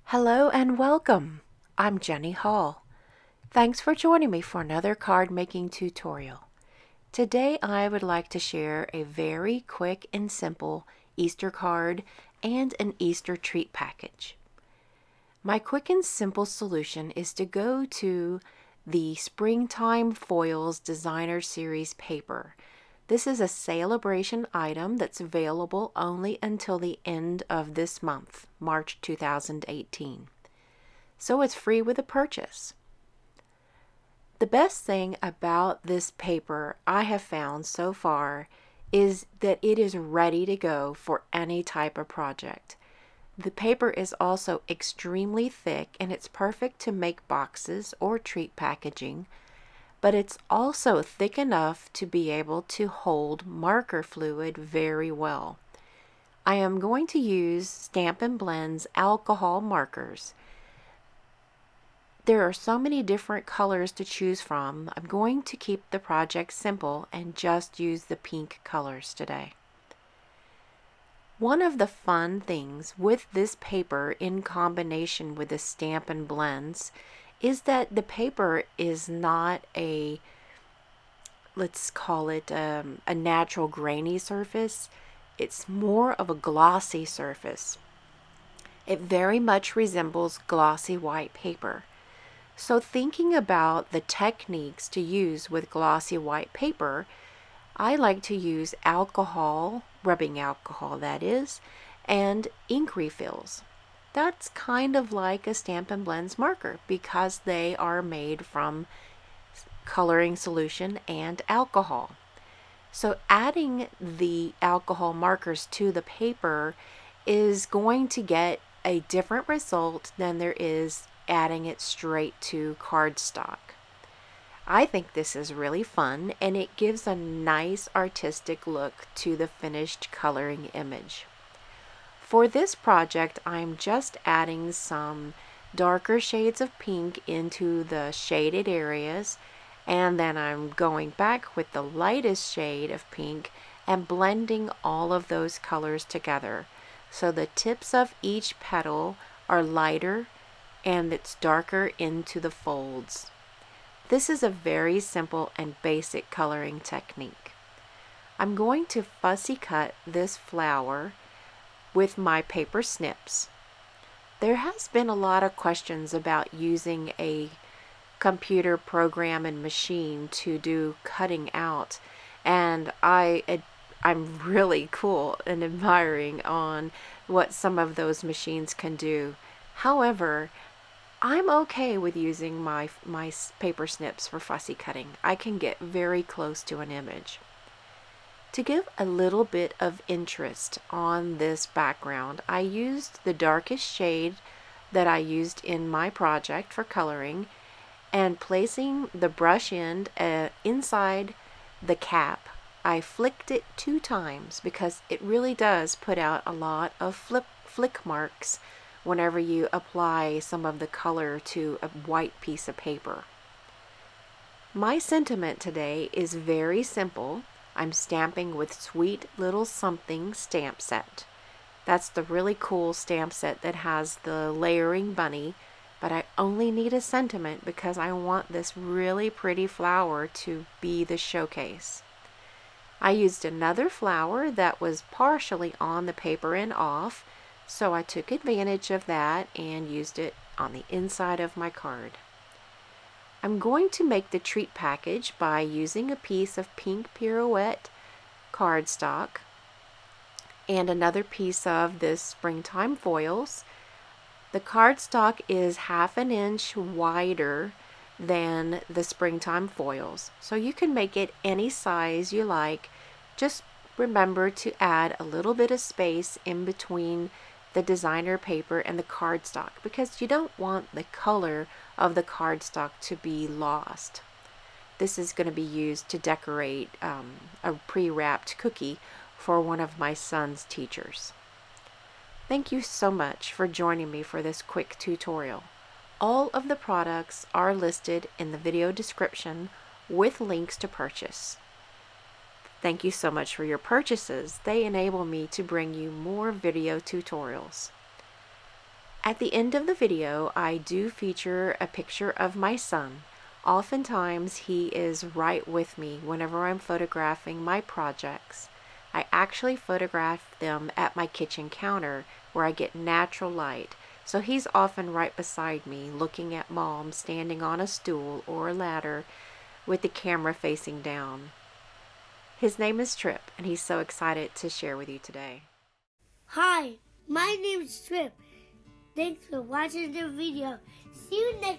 Hello and welcome. I'm Jenny Hall. Thanks for joining me for another card making tutorial. Today I would like to share a very quick and simple Easter card and an Easter treat package. My quick and simple solution is to go to the Springtime Foils Designer Series paper. This is a celebration item that's available only until the end of this month, March 2018. So it's free with a purchase. The best thing about this paper I have found so far is that it is ready to go for any type of project. The paper is also extremely thick and it's perfect to make boxes or treat packaging, but it's also thick enough to be able to hold marker fluid very well. I am going to use Stampin' Blend's alcohol markers. There are so many different colors to choose from. I'm going to keep the project simple and just use the pink colors today. One of the fun things with this paper in combination with the Stampin' Blends is that the paper is not a, let's call it a natural grainy surface. It's more of a glossy surface. It very much resembles glossy white paper. So thinking about the techniques to use with glossy white paper, I like to use alcohol, rubbing alcohol that is, and ink refills. That's kind of like a Stampin' Blends marker because they are made from coloring solution and alcohol. So adding the alcohol markers to the paper is going to get a different result than there is adding it straight to cardstock. I think this is really fun and it gives a nice artistic look to the finished coloring image. For this project, I'm just adding some darker shades of pink into the shaded areas, and then I'm going back with the lightest shade of pink and blending all of those colors together. So the tips of each petal are lighter and it's darker into the folds. This is a very simple and basic coloring technique. I'm going to fussy cut this flower with my paper snips. There has been a lot of questions about using a computer program and machine to do cutting out, and I'm really cool and admiring on what some of those machines can do. However, I'm okay with using my paper snips for fussy cutting. I can get very close to an image. To give a little bit of interest on this background, I used the darkest shade that I used in my project for coloring, and placing the brush end inside the cap, I flicked it 2 times because it really does put out a lot of flick marks whenever you apply some of the color to a white piece of paper. My sentiment today is very simple. I'm stamping with Sweet Little Something stamp set. That's the really cool stamp set that has the layering bunny, but I only need a sentiment because I want this really pretty flower to be the showcase. I used another flower that was partially on the paper and off, so I took advantage of that and used it on the inside of my card. I'm going to make the treat package by using a piece of pink Pirouette cardstock and another piece of this Springtime Foils. The cardstock is 1/2 inch wider than the Springtime Foils, so you can make it any size you like. Just remember to add a little bit of space in between the designer paper and the cardstock because you don't want the color of the cardstock to be lost. This is going to be used to decorate a pre-wrapped cookie for one of my son's teachers. Thank you so much for joining me for this quick tutorial. All of the products are listed in the video description with links to purchase. Thank you so much for your purchases. They enable me to bring you more video tutorials. At the end of the video, I do feature a picture of my son. Oftentimes, he is right with me whenever I'm photographing my projects. I actually photograph them at my kitchen counter where I get natural light, so he's often right beside me looking at Mom standing on a stool or a ladder with the camera facing down. His name is Trip, and he's so excited to share with you today. Hi, my name is Trip. Thanks for watching the video. See you next